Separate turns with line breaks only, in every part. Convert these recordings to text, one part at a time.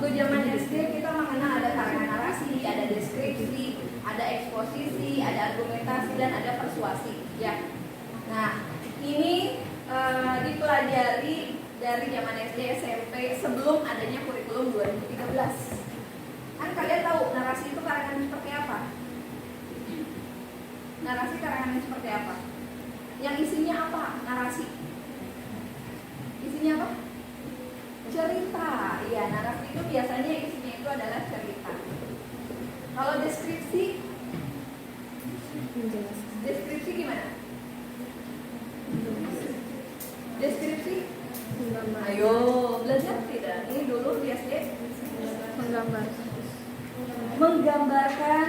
Waktu zaman SD kita mengenal ada karangan narasi, ada deskripsi, ada eksposisi, ada argumentasi, dan ada persuasi. Ya. Nah, ini dipelajari dari zaman SD, SMP sebelum adanya kurikulum 2013. Kan kalian tahu narasi itu karangan seperti apa? Narasi karangan seperti apa? Yang isinya apa? Narasi. Isinya apa? Cerita. Ya, narasi itu biasanya isinya itu adalah cerita. Kalau deskripsi, deskripsi gimana? Deskripsi? Ayo, belajar tidak? Ini dulu di SD. Menggambarkan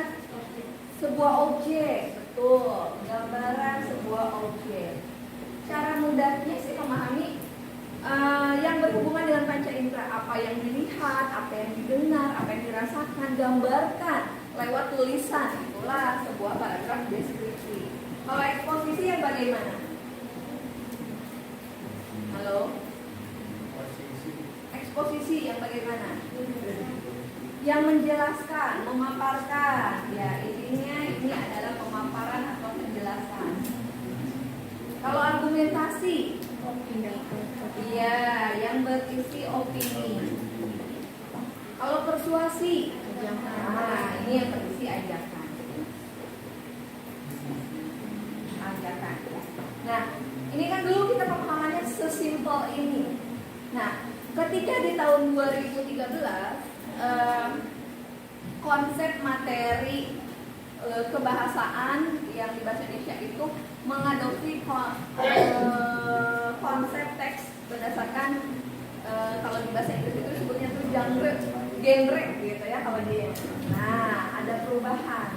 sebuah objek. Betul, gambaran sebuah objek. Cara mudahnya sih memahami yang berhubungan dengan panca indera, apa yang dilihat, apa yang didengar, apa yang dirasakan, gambarkan lewat tulisan. Itulah sebuah paragraf deskripsi. Kalau eksposisi yang bagaimana? Halo? Eksposisi yang bagaimana? Yang menjelaskan, memaparkan. Ya, intinya ini adalah pemaparan atau penjelasan. Kalau argumentasi, iya, yang berisi opini. Kalau persuasi, nah, ini yang berisi ajakan. Ajakan. Nah, ini kan dulu kita pemahamannya sesimpel ini. Nah, ketika di tahun 2013 konsep materi kebahasaan yang di bahasa Indonesia itu mengadopsi konsep teks berdasarkan kalau di bahasa Inggris itu disebutnya tuh genre gitu ya kalau dia. Nah, ada perubahan.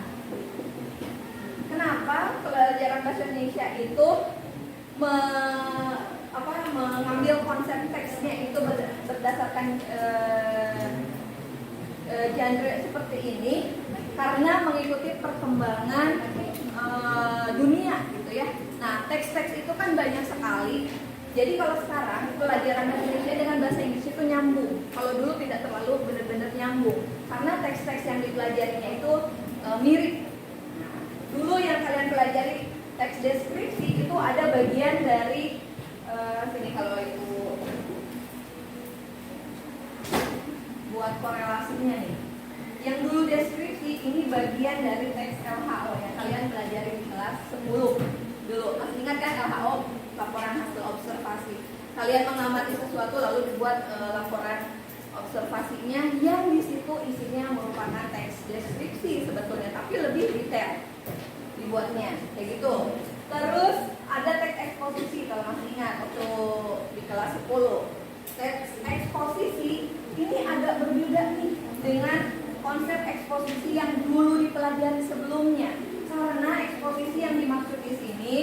Kenapa pelajaran bahasa Indonesia itu mengambil konsep teksnya itu berdasarkan genre seperti ini karena mengikuti perkembangan dunia gitu ya. Nah, teks-teks itu kan banyak sekali. Jadi kalau sekarang pelajaran bahasa Indonesia dengan bahasa Inggris itu nyambung. Kalau dulu tidak terlalu benar-benar nyambung karena teks-teks yang dipelajarinya itu mirip. Nah, dulu yang kalian pelajari teks deskripsi itu ada bagian dari sini kalau itu buat korelasinya nih. Yang dulu deskripsi ini bagian dari teks LHO yang kalian pelajari di kelas 10 dulu. Masih ingat kan LHO, laporan hasil observasi. Kalian mengamati sesuatu lalu dibuat laporan observasinya yang di situ isinya merupakan teks deskripsi sebetulnya, tapi lebih detail dibuatnya kayak gitu. Terus ada teks eksposisi kalau masih ingat waktu di kelas 10. Teks eksposisi ini agak berbeda nih dengan konsep eksposisi yang dulu dipelajari sebelumnya. Karena eksposisi yang dimaksud di sini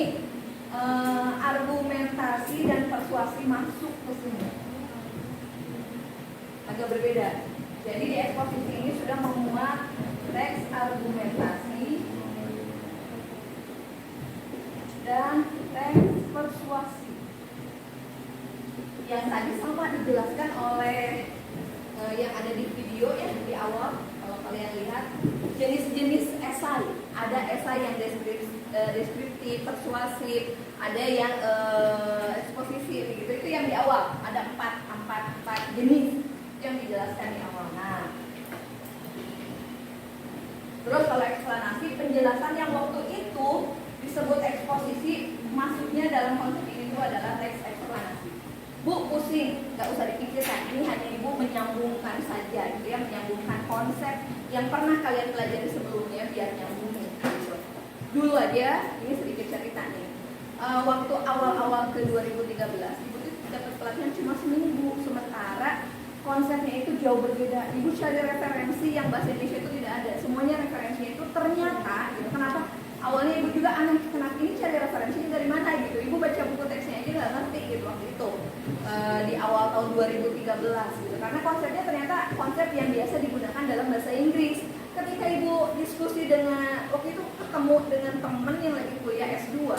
argumentasi dan persuasi masuk ke sini. Agak berbeda. Jadi di eksposisi ini sudah memuat teks argumentasi dan teks persuasi. Yang tadi sama dijelaskan oleh yang ada di video ya di awal. Kalau kalian lihat jenis-jenis esai, ada esai yang deskriptif, persuasif, ada yang eksposisi gitu. Itu yang di awal ada empat jenis yang dijelaskan di awal. Nah, terus kalau eksplanasi, penjelasan yang waktu itu disebut eksposisi, masuknya dalam konsep ini itu adalah teks eksplanasi. Bu, pusing, nggak usah dipikirkan. Ini hanya ibu menyambungkan saja, gitu ya, menyambungkan konsep yang pernah kalian pelajari sebelumnya biar nyambung. Gitu. Dulu aja, ini sedikit cerita nih. Waktu awal-awal ke 2013, ibu itu dapat pelatihan cuma seminggu, sementara konsepnya itu jauh berbeda. Ibu cari referensi yang bahasa Indonesia itu tidak ada. Semuanya referensinya itu ternyata, gitu. Kenapa? Awalnya ibu juga aneh, kenapa ini cari referensinya dari mana gitu. Ibu baca buku teksnya aja nggak ngerti gitu waktu itu. Di awal tahun 2013 gitu. Karena konsepnya ternyata konsep yang biasa digunakan dalam bahasa Inggris. Ketika ibu diskusi dengan, waktu itu ketemu dengan temen yang lagi kuliah S2,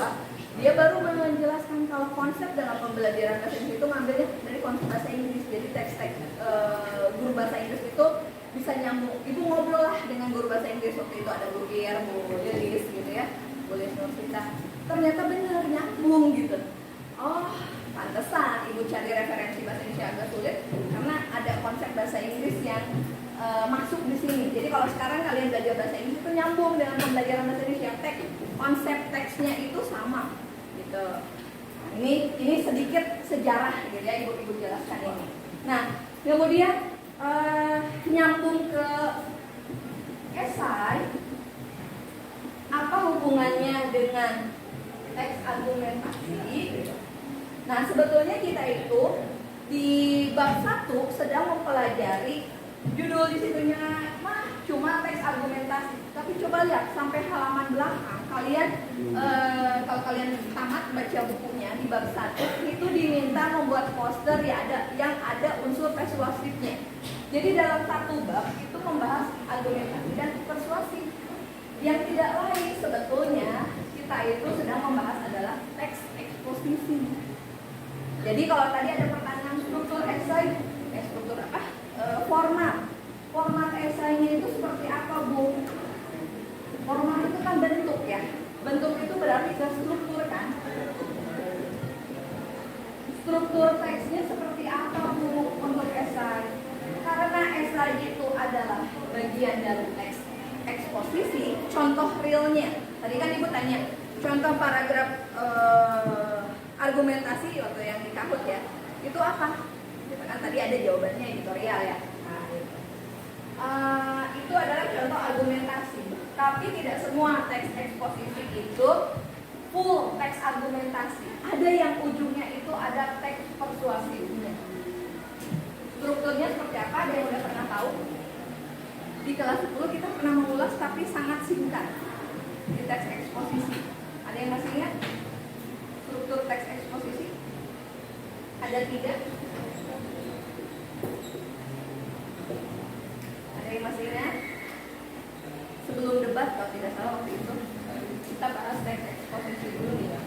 dia baru menjelaskan kalau konsep dalam pembelajaran bahasa Inggris itu ngambilnya dari konsep bahasa Inggris. Jadi teks-teks guru bahasa Inggris itu bisa nyambung. Ibu ngobrol lah dengan guru bahasa Inggris waktu itu, ada Bu Gir, Bu Delis gitu ya, Bu Delis Nurvita. Ternyata bener nyambung gitu. Oh, pantesan ibu cari referensi bahasa Indonesia agak sulit karena ada konsep bahasa Inggris yang masuk di sini. Jadi kalau sekarang kalian belajar bahasa Inggris itu nyambung dengan pembelajaran bahasa Indonesia, konsep teksnya itu sama gitu. Nah, ini sedikit sejarah gitu ya, ibu jelaskan ini. Nah, kemudian nyambung ke esai, apa hubungannya dengan teks argumentasi? Nah, sebetulnya kita itu di bab 1 sedang mempelajari judul di situnya mah cuma teks argumentasi. Tapi coba lihat sampai halaman belakang kalian kalau kalian tamat baca bukunya di bab 1 itu diminta membuat poster ya yang ada unsur persuasifnya. Jadi dalam satu bab itu membahas argumentasi dan persuasif. Yang tidak lain sebetulnya kita itu sedang membahas adalah teks eksposisi. Jadi kalau tadi ada pertanyaan struktur esai, struktur apa? Format esainya itu seperti apa, Bu? Format itu kan bentuk ya. Bentuk itu berarti ke struktur kan? Struktur teksnya seperti apa, Bu, untuk esai? Karena esai itu adalah bagian dari teks eksposisi, contoh realnya. Tadi kan Ibu tanya, contoh paragraf argumentasi waktu yang di Kahoot ya, itu apa? Gitu kan tadi ada jawabannya editorial ya. Nah, gitu. Itu adalah contoh argumentasi. Tapi tidak semua teks eksposisi itu full teks argumentasi. Ada yang ujungnya itu ada teks persuasifnya. Strukturnya seperti apa? Ada yang udah pernah tahu? Di kelas 10 kita pernah mengulas tapi sangat singkat di teks eksposisi. Ada yang masih ingat? Struktur teks eksposisi ada 3. Ada yang masih ingat? Sebelum debat kalau tidak salah waktu itu kita bahas teks eksposisi dulu ya.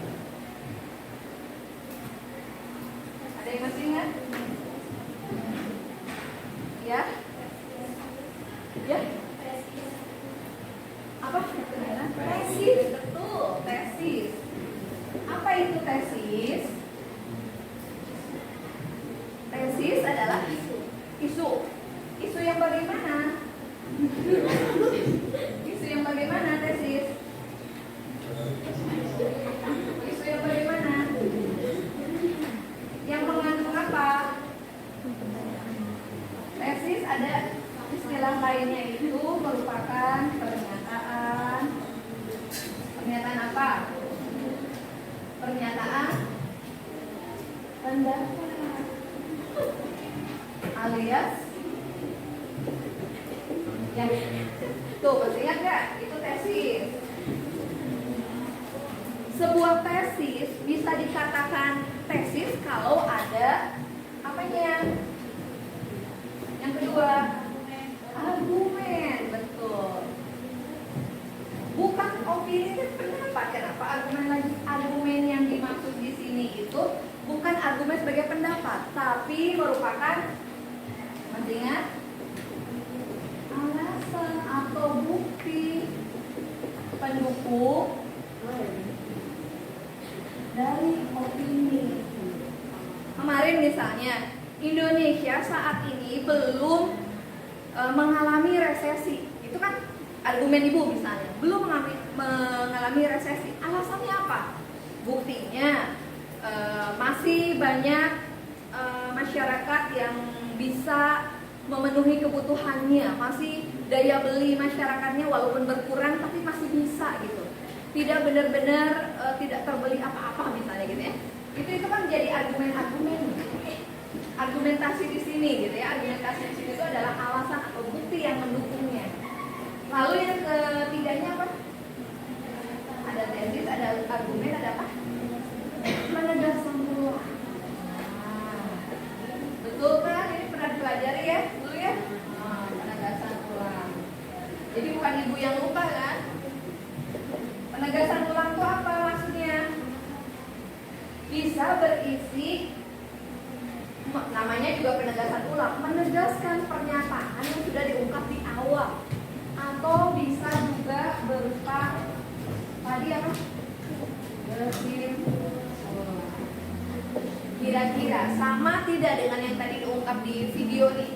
Ada yang masih ingat? Ya? Ya? Apa? Tesis, betul, tesis. Apa itu tesis? Tesis adalah isu. Isu yang bagaimana? Isu yang bagaimana tesis? Isu yang bagaimana? Yang mengandung apa? Tesis ada istilah lainnya itu merupakan pernyataan. Pernyataan apa? Pernyataan pendapat alias ya tuh masih ingat gak? Itu tesis. Sebuah tesis bisa dikatakan tesis kalau ada apanya? Yang kedua, argumen, betul. Bukan opini dan pendapat. Kenapa argumen lagi? Argumen yang dimaksud di sini itu bukan argumen sebagai pendapat, tapi merupakan, masih ingat? Alasan atau bukti pendukung dari opini. Kemarin misalnya Indonesia saat ini belum mengalami resesi. Itu kan argumen Ibu misalnya, belum mengalami resesi. Alasannya apa? Buktinya masih banyak masyarakat yang bisa memenuhi kebutuhannya, masih daya beli masyarakatnya walaupun berkurang tapi masih bisa gitu. Tidak benar-benar tidak terbeli apa-apa misalnya gitu ya. Itu kan jadi argumen-argumen. Argumentasi di sini gitu ya. Argumentasi di sini itu adalah alasan atau bukti yang mendukungnya. Lalu yang ketiganya apa? Ada tesis, ada argumen, ada apa? Penegasan ulang. Betul kan? Ini pernah dipelajari ya dulu ya? Penegasan ulang. Jadi bukan Ibu yang lupa kan? Penegasan ulang itu apa maksudnya? Bisa berisi, namanya juga penegasan ulang, visual atau bisa juga berupa tadi apa? Kira-kira sama tidak dengan yang tadi diungkap di video nih?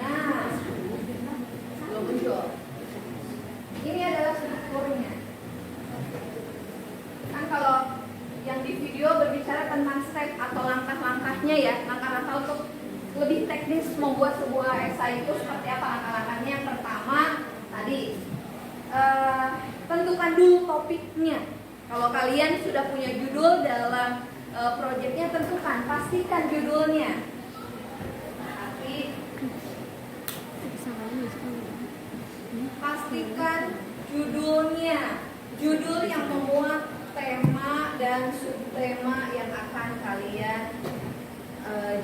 Nah, belum muncul. Ini adalah strukturnya. Kan kalau yang di video berbicara tentang step atau langkah-langkahnya ya, langkah-langkah untuk lebih teknis membuat sebuah esai itu seperti apa langkah-langkahnya. Yang pertama tadi tentukan dulu topiknya. Kalau kalian sudah punya judul dalam proyeknya, tentukan, pastikan judulnya. Tapi pastikan judulnya, judul yang memuat tema dan subtema yang akan kalian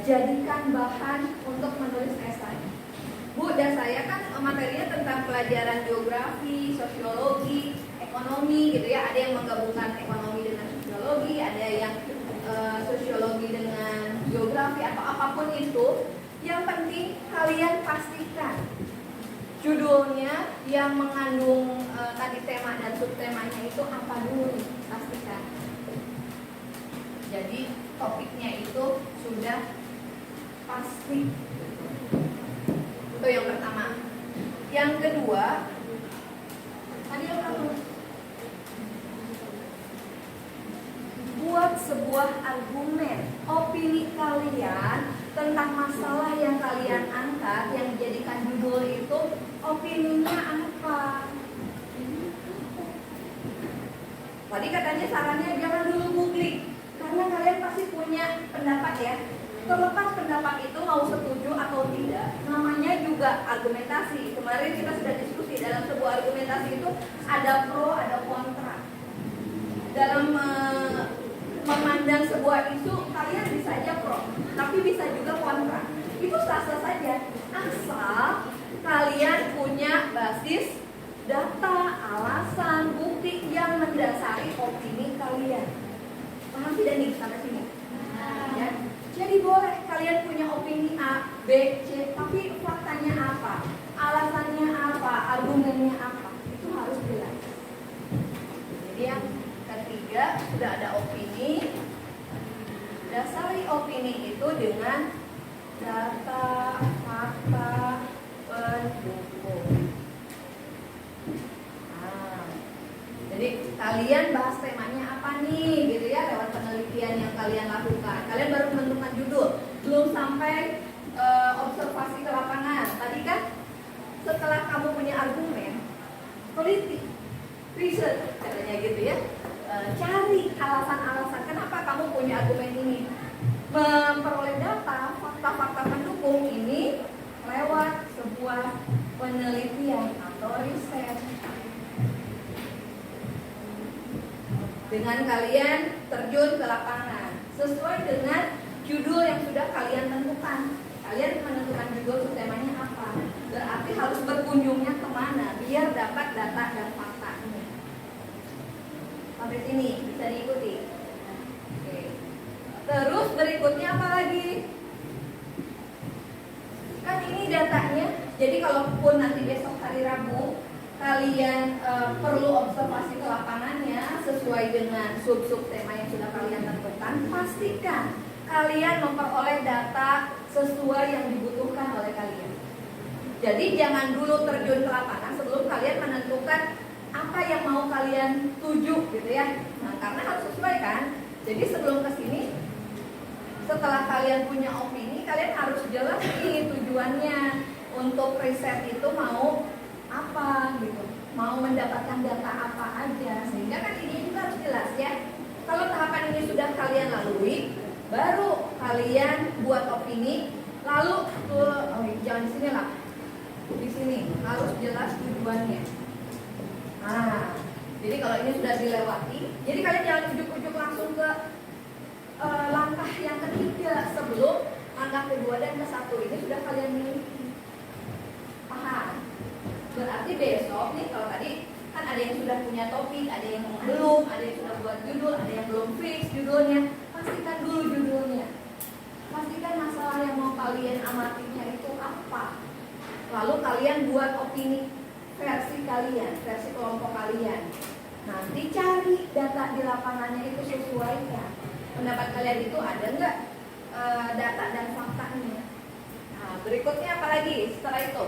jadikan bahan untuk menulis esai. Bu, dan saya kan materinya tentang pelajaran geografi, sosiologi, ekonomi gitu ya. Ada yang menggabungkan ekonomi dengan sosiologi, ada yang sosiologi dengan geografi atau apapun itu. Yang penting kalian pastikan judulnya yang mengandung tadi tema dan subtemanya itu apa dulu, pastikan. Jadi topiknya itu sudah pasti. Itu yang pertama. Yang kedua, tadi apa? Buat sebuah argumen, opini kalian tentang masalah yang kalian angkat, yang dijadikan judul itu, opininya apa? Tadi katanya sarannya jangan dulu googling, karena kalian pasti punya pendapat ya. Terlepas pendapat itu mau setuju atau tidak, namanya juga argumentasi. Kemarin kita sudah diskusi dalam sebuah argumentasi itu ada pro, ada kontra. Dalam memandang sebuah isu, kalian bisa aja pro, tapi bisa juga kontra. Itu sah-sah saja, asal kalian punya basis data, alasan, bukti yang mendasari opini kalian. Paham tidak nih sampai sini? Ya. Jadi boleh kalian punya opini A, B, C, tapi faktanya apa? Alasannya apa? Argumennya apa? Itu harus jelas. Jadi yang ketiga, sudah ada opini. Dasari opini itu dengan data, fakta, pendukung. Jadi kalian bahas temanya apa nih gitu ya, lewat penelitian yang kalian lakukan. Kalian baru menentukan judul, belum sampai observasi ke lapangan. Tadi kan setelah kamu punya argumen, teliti, riset katanya gitu ya, cari alasan-alasan kenapa kamu punya argumen ini. Memperoleh data, fakta-fakta pendukung ini lewat sebuah penelitian atau riset. Dengan kalian terjun ke lapangan sesuai dengan judul yang sudah kalian tentukan. Kalian menentukan judul temanya apa, berarti harus berkunjungnya kemana biar dapat data dan faktanya. Sampai sini bisa diikuti. Oke. Terus berikutnya apa lagi? Kan ini datanya. Jadi kalaupun nanti besok hari Rabu kalian perlu observasi ke lapangannya sesuai dengan sub-sub tema yang sudah kalian tentukan, pastikan kalian memperoleh data sesuai yang dibutuhkan oleh kalian. Jadi jangan dulu terjun ke lapangan sebelum kalian menentukan apa yang mau kalian tuju gitu ya. Nah, karena harus sesuai kan. Jadi sebelum ke sini, setelah kalian punya opini, kalian harus jelas nih tujuannya untuk riset itu mau apa gitu, mau mendapatkan data apa aja, sehingga kan ini juga harus jelas ya. Kalau tahapan ini sudah kalian lalui, baru kalian buat opini, lalu jangan di sini lah, di sini harus jelas tujuannya. Nah, jadi kalau ini sudah dilewati, jadi kalian jangan ujuk-ujuk langsung ke langkah yang ketiga sebelum langkah kedua dan ke satu ini sudah kalian miliki. Paham? Berarti besok nih, kalau tadi kan ada yang sudah punya topik, ada yang belum, ada yang sudah buat judul, ada yang belum fix judulnya. Pastikan dulu judulnya. Pastikan masalah yang mau kalian amatinya itu apa. Lalu kalian buat opini versi kalian, versi kelompok kalian. Nanti cari data di lapangannya itu sesuaikan. Pendapat kalian itu ada nggak data dan faktanya? Nah, berikutnya apa lagi setelah itu?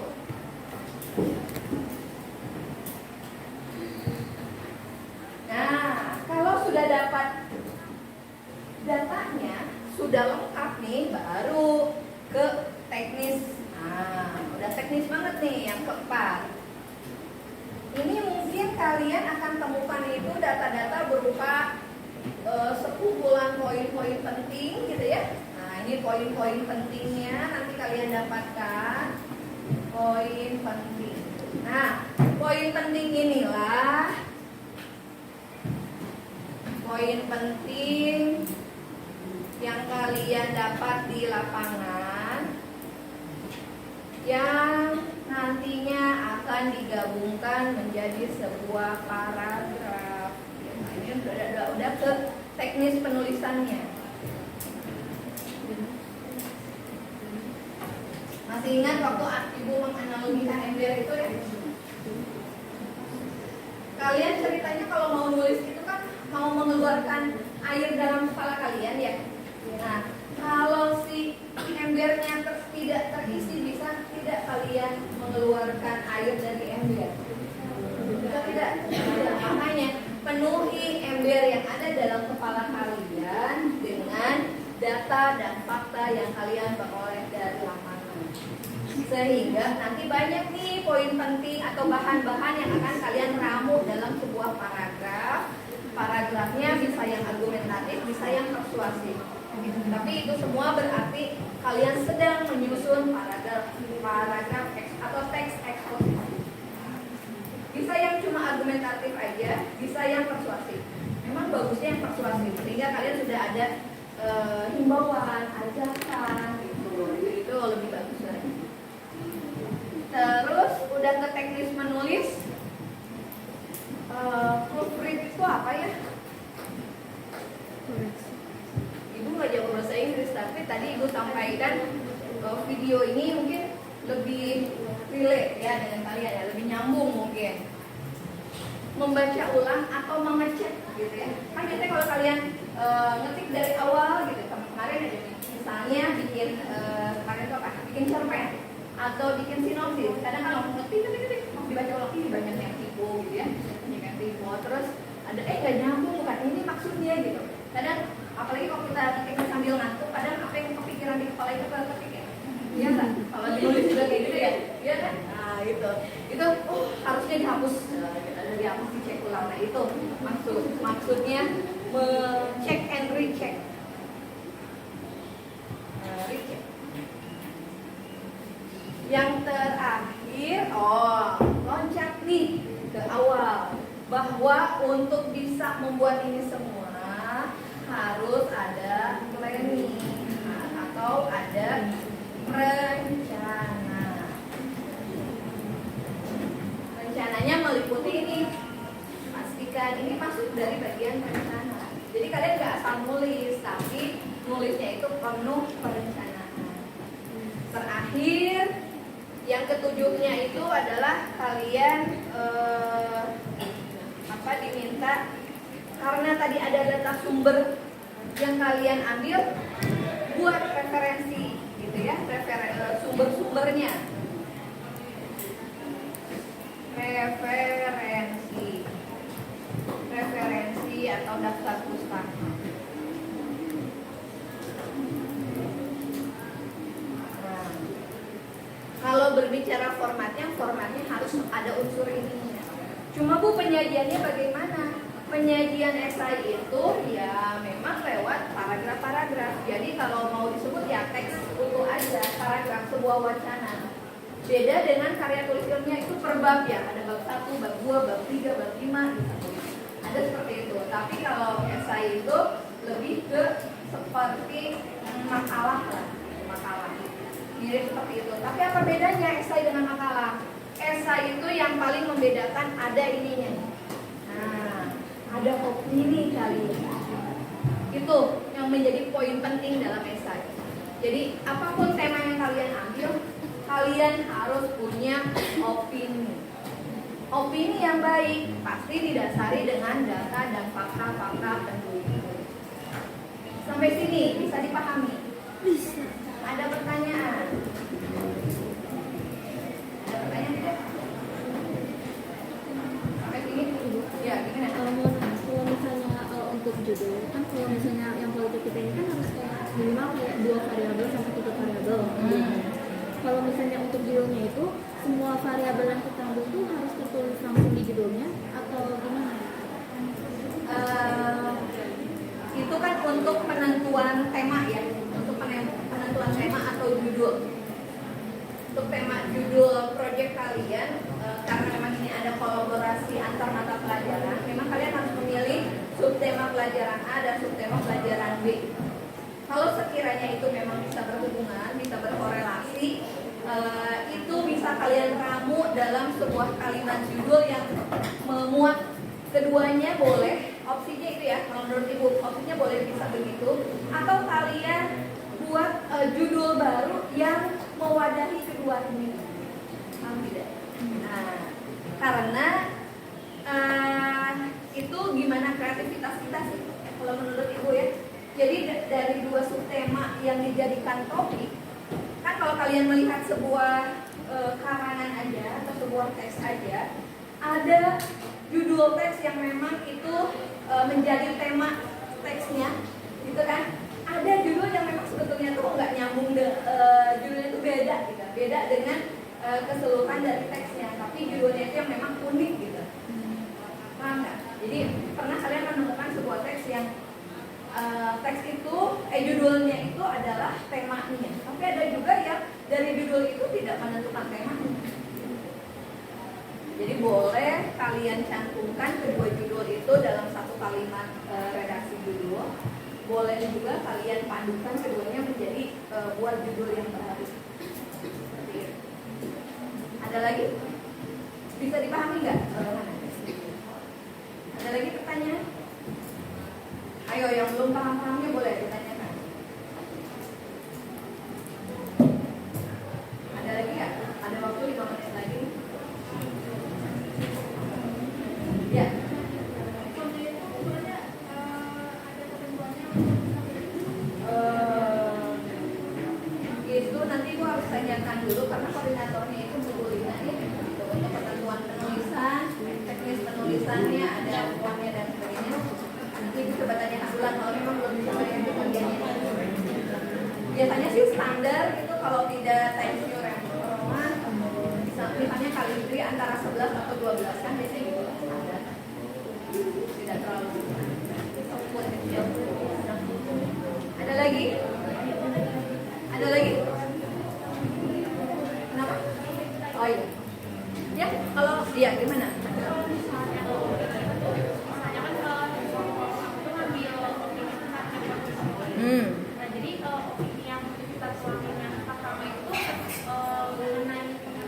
Nah, kalau sudah dapat datanya, sudah lengkap nih, baru ke teknis. Nah, udah teknis banget nih yang keempat. Ini mungkin kalian akan temukan itu data-data berupa sekumpulan poin-poin penting gitu ya. Nah, ini poin-poin pentingnya nanti kalian dapatkan poin penting. Nah, poin penting inilah poin penting yang kalian dapat di lapangan yang nantinya akan digabungkan menjadi sebuah paragraf. Nah, ini udah ke teknis penulisannya. Masih ingat waktu Ibu menganalogikan ember itu ya? Kalian ceritanya kalau mau nulis itu kan mau mengeluarkan air dalam kepala kalian ya. Nah, kalau si embernya tidak terisi, bisa tidak kalian mengeluarkan air dari ember? Tidak. Makanya penuhi ember yang ada dalam kepala kalian dengan data dan fakta yang kalian peroleh dari lapangan. Sehingga nanti banyak nih poin penting atau bahan-bahan yang akan kalian ramu dalam sebuah paragraf. Paragrafnya bisa yang argumentatif, bisa yang persuasif. Tapi itu semua berarti kalian sedang menyusun paragraf atau teks eksposisi. Bisa yang cuma argumentatif aja, bisa yang persuasif. Memang bagusnya yang persuasif, sehingga kalian sudah ada himbauan, ajakan, gitu. Itu lebih bagus lagi. Terus udah ke teknis menulis. Proofread itu apa ya? Ibu nggak jago bahasa Inggris, tapi tadi Ibu sampaikan video ini mungkin lebih relate ya dengan kalian ya, lebih nyambung mungkin. Membaca ulang atau mengecek gitu ya. Kan biasanya kalau kalian ngetik dari awal gitu, kemarin aja misalnya bikin kemarin itu apa? Bikin cerpen atau bikin sinopsis. Kadang kalau ngetik dibaca ulang ini banyak yang tipu gitu ya. Tipu terus ada nggak nyambung bukan ini maksudnya gitu. Kadang apalagi kalau kita ngetik sambil ngantuk, kadang apa yang kepikiran di kepala itu ketik ya. Iya kan? Kalau ditulis juga kayak gitu ya. Iya kan? Nah, itu harusnya dihapus. Ada dihapus, dicek ulang. Nah, itu maksudnya cek and recheck. Recheck. Yang terakhir, loncat nih ke awal, bahwa untuk bisa membuat ini semua harus ada planning atau ada rencana. Rencananya meliputi ini. Pastikan ini masuk dari bagian rencana. Jadi kalian nggak asal nulis, tapi nulisnya itu penuh perencanaan. Terakhir, yang ketujuhnya itu adalah kalian diminta, karena tadi ada data sumber yang kalian ambil, buat referensi gitu ya, sumber-sumbernya. Referensi atau daftar pustaka. Nah, kalau berbicara formatnya harus ada unsur ininya. Cuma Bu, penyajiannya bagaimana? Penyajian esai itu ya memang lewat paragraf-paragraf. Jadi kalau mau disebut ya teks utuh aja, paragraf sebuah wacana. Beda dengan karya tulis ilmiah itu per bab ya, ada bab 1, bab 2, bab 3, bab 5 gitu. Ada seperti itu. Tapi kalau esai itu lebih ke seperti makalah lah, makalah. Mirip seperti itu. Tapi apa bedanya esai dengan makalah? Esai itu yang paling membedakan ada ininya. Nah, ada opini kalian. Itu yang menjadi poin penting dalam esai. Jadi apapun tema yang kalian ambil, kalian harus punya opini. Opini yang baik pasti didasari dengan data dan fakta-fakta penelitian. Sampai sini bisa dipahami?
Bisa.
Ada pertanyaan? Ada pertanyaan tidak? Sampai sini? Ya, gimana?
Kalau misalnya untuk judul kan, kalau misalnya yang politik kita ini kan harus kayak minimal kayak 2 variabel sampai 3 variabel. Kalau misalnya untuk judulnya itu semua variabel yang kita ambil tuh harus tertulis langsung di judulnya atau gimana?
Itu kan untuk penentuan tema ya, untuk penentuan tema atau judul. Untuk tema judul proyek kalian, karena memang ini ada kolaborasi antar mata pelajaran, memang kalian harus memilih subtema pelajaran A dan subtema pelajaran B. Kalau sekiranya itu memang bisa berhubungan, bisa berkorelasi, itu bisa kalian ramu dalam sebuah kalimat judul yang memuat keduanya boleh. Opsinya itu ya, kalau menurut ibu opsinya boleh bisa begitu, atau kalian buat judul baru yang mewadahi kedua ini. Paham tidak? Nah, karena itu gimana kreativitas kita sih kalau menurut ibu ya. Jadi dari 2 subtema yang dijadikan topik, kan kalau kalian melihat sebuah karangan aja atau sebuah teks aja, ada judul teks yang memang itu menjadi tema teksnya, gitu kan? Ada judul yang memang sebetulnya tuh nggak nyambung, judulnya itu beda, gitu, beda dengan keseluruhan dari teksnya, tapi judulnya itu yang memang unik, gitu. Paham nggak? Jadi pernah kalian menemukan sebuah teks yang teks itu, judulnya itu adalah temanya, tapi ada juga yang dari judul itu tidak menentukan temanya. Jadi boleh kalian cantumkan kedua judul itu dalam satu kalimat redaksi judul. Boleh juga kalian padukan keduanya menjadi buat judul yang baru. Ada lagi? Bisa dipahami nggak? Ada lagi pertanyaan? Ayo, yang belum paham-pahamnya boleh ditanyakan. Ada lagi ya? Ada waktu 5 menit lagi. Ya. Itu nanti gua harus tanyakan dulu karena koordinatornya itu Bu Lina ya. Untuk ketentuan penulisan, teknis penulisannya, ada uangnya dan sebagainya. Nanti coba tanyakan ulang kalau memang belum bisa itu bagiannya. Biasanya sih standar itu kalau tidak Times New Roman, misalnya kalibri antara 11 atau 12 kan biasanya gitu standar. Tidak terlalu kecil. Ada lagi? Ada lagi? Kenapa? Oh iya. Ya, kalau iya gimana?